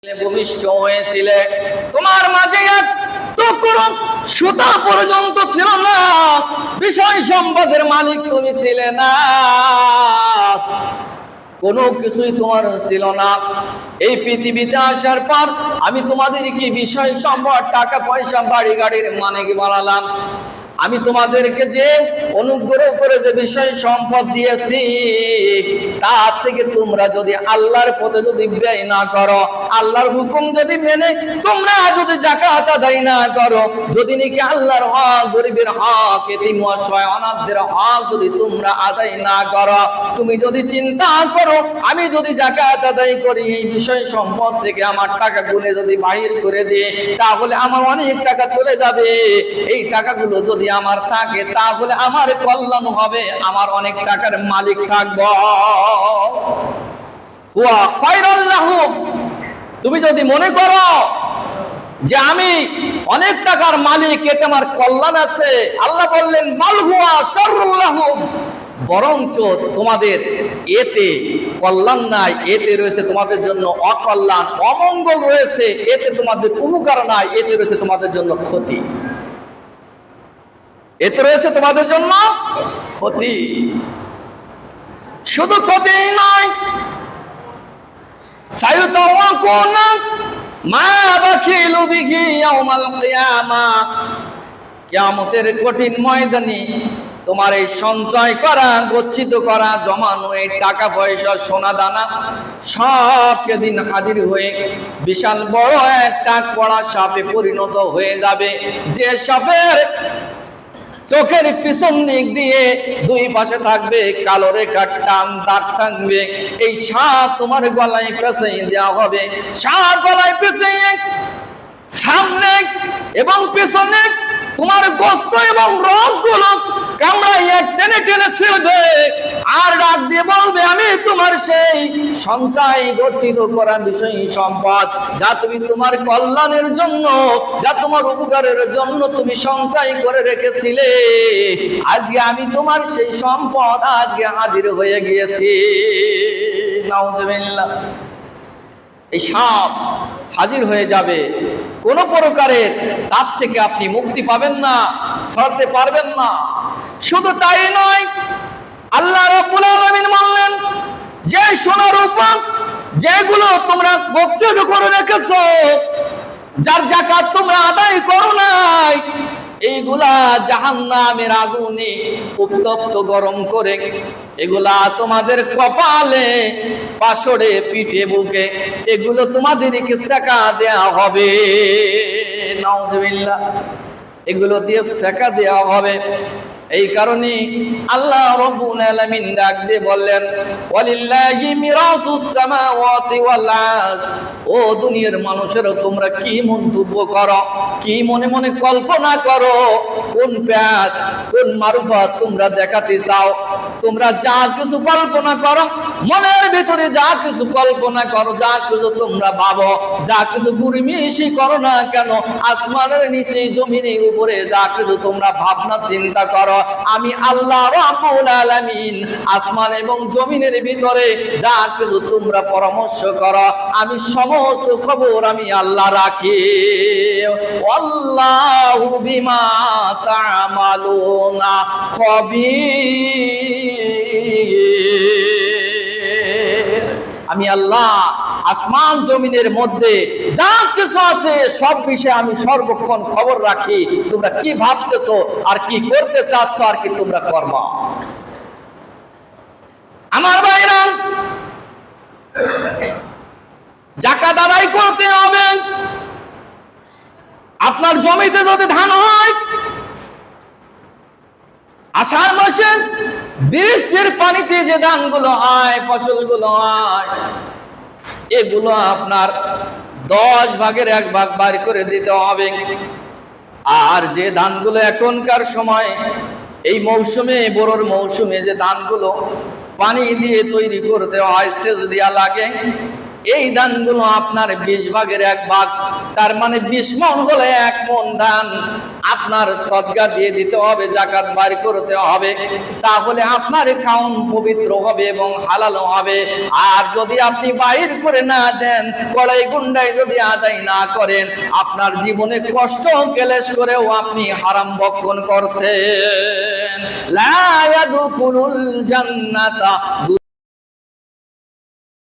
ভূমিষ্ঠ হয়েছিলে, তোমার মাঝে এক টুকরো সুতা পর্যন্ত ছিল না, বিষয় সম্পদের মালিক তুমি ছিলে না, কোনো কিছুই তোমার ছিল না। এই পৃথিবীতে আসার পর আমি তোমাদের কি বিষয় সম্পদ, টাকা পয়সা, বাড়ি গাড়ির মানে কি বানালাম? আমি তোমাদেরকে যে অনুগ্রহ করে যে বিষয় সম্পদ দিয়েছি, তার থেকে তোমরা যদি আল্লাহর পথে যদি ব্যয় না করো, আল্লাহর হুকুম যদি মেনে তোমরা যদি যাকাত আদায় না করো, যদি নাকি আল্লাহর হক, গরিবের হক, এতিম অসহায় অনাথদের হক যদি তোমরা আদায় না করো, তুমি যদি চিন্তা করো আমি যদি যাকাত আদায় করি, এই বিষয় সম্পদ থেকে আমার টাকা গুনে যদি বাহির করে দিই, তাহলে আমার অনেক টাকা চলে যাবে। এই টাকাগুলো যদি আমার থাকে তাহলে আমার কল্যাণ হবে, আমার অনেক টাকার মালিক থাকবো। হুয়া খায়রুল লাহুম, তুমি যদি মনে করো যে আমি অনেক টাকার মালিক, এতে আমার কল্যাণ আছে, আল্লাহ বললেন বাল হুয়া শাররুল লাহুম, বরঞ্চ তোমাদের এতে কল্যাণ নাই, এতে রয়েছে তোমাদের জন্য অকল্যাণ, অমঙ্গল রয়েছে, এতে তোমাদের উপকার নাই, এতে রয়েছে তোমাদের জন্য ক্ষতি, এতে রয়েছে তোমাদের জন্য ক্ষতি। শুধু ক্ষতি নয়, সায়ুতাওয়াকুনা মা বাখিলু বিহি ইয়াউমাল কিয়ামাহ, কিয়ামতের কঠিন ময়দানে তোমার এই সঞ্চয় করা, গচ্ছিত করা, জমানো এই টাকা পয়সা, সোনা দানা সব সেদিন হাজির হয়ে বিশাল বড় একটা কড়া সাপে পরিণত হয়ে যাবে, যে সাপের চোখের পিছন দিক দিয়ে দুই পাশে থাকবে কালো রেখা, টান দাগ থাকবে। এই সাপ তোমার গলায় পেঁচিয়ে দেওয়া হবে, সাপ গলায় পেঁচিয়ে সামনে এবং পেছনে তোমার গোস্ত এবং রগগুলো কামড়াইয়ে টেনে টেনে ছিঁড়বে, আর ডাক দিয়ে বলবে আমি তোমার সেই সঞ্চয় গচ্ছিত করা বিষয় সম্পদ, যা তুমি তোমার কল্যাণের জন্য, যা তোমার উপকারের জন্য তুমি সঞ্চয় করে রেখেছিলে, আজকে আমি তোমার সেই সম্পদ আজকে হাজির হয়ে গিয়েছি। নাউজুবিল্লাহ। এই সাপ হাজির হয়ে যাবে, কোন প্রকারের তাপ থেকে আপনি মুক্তি পাবেন না, সরতে পারবেন না। শুধু তাই নয়, আল্লাহ রাব্বুল আলামিন বললেন যে সোনা রূপা যেগুলো তোমরা গচ্ছিত করে রেখেছো, যার যাকাত তোমরা আদায় করো নাই, এইগুলা জাহান্নামের আগুনে উত্তপ্ত গরম করে এগুলা তোমাদের কপালে, পাশড়ে, পিঠে, বুকে এগুলো তোমাদেরকে সেকা দেয়া হবে। নাউজুবিল্লাহ। এগুলো দিয়ে সেকা দেওয়া হবে। এই কারণে আল্লাহ রাব্বুল আলামিন ডাক দিয়ে বললেন ওয়ালিল্লাহি মিরাসুস সামাওয়াতি ওয়াল আরদ, ও দুনিয়ার মানুষেরা তোমরা কি মন্তব্য করো, কি মনে মনে কল্পনা করো, কোন প্যাচ, কোন মারুফাত তোমরা দেখাতে চাও? তোমরা যা কিছু কল্পনা করো, মনের ভিতরে যা কিছু কল্পনা করো, যা কিছু তোমরা ভাবো, যা কিছু গুরমিশি করো না কেন, আসমানের নিচে জমিনের উপরে যা কিছু তোমরা ভাবনা চিন্তা করো, আমি আল্লাহ রাব্বুল আলামিন আসমান এবং জমিনের ভিতরে যা কিছু তোমরা পরামর্শ করো, আমি সমস্ত খবর আমি আল্লাহ রাখি। আল্লাহু বিমা তা'মালুনা খবীর। আমি আল্লাহ আসমান জমিনের মধ্যে যা কিছু আছে সব বিষয়ে আমি সর্বক্ষণ খবর রাখি। তোমরা কি ভাবতেছো আর কি করতে চাচ্ছ আর কি তোমরা করবা। আমার ভাইরা, যাকাত আদায় করতে হবে। আপনার জমিতে যদি ধান হয়, আষাঢ় মাসে বৃষ্টির পানিতে যে ধানগুলো হয়, ফসলগুলো হয়, এগুলো আপনার 10 ভাগের 1 ভাগ বার করে দিতে হবে। আর যে ধানগুলো এখনকার সময় এই মৌসুমে, বোরোর মৌসুমে যে ধানগুলো পানি দিয়ে তৈরি করতে হয়, সেচ দেওয়া লাগে, এই দানগুলো আপনার 20 ভাগের 1 ভাগ, তার মানে 20 মণ হলে 1 মণ দান আপনার সদকা দিয়ে দিতে হবে, যাকাত বাইর করতে হবে, তাহলে আপনার খাওন পবিত্র হবে এবং হালাল হবে। আর যদি আপনি বাইর করে না দেন, কড়াই গুন্ডাই যদি আদায় না করেন, আপনার জীবনে কষ্ট ক্লেশ করেও আপনি হারাম ভক্ষণ করছেন। লা ইয়াদখুলুল জান্নাতা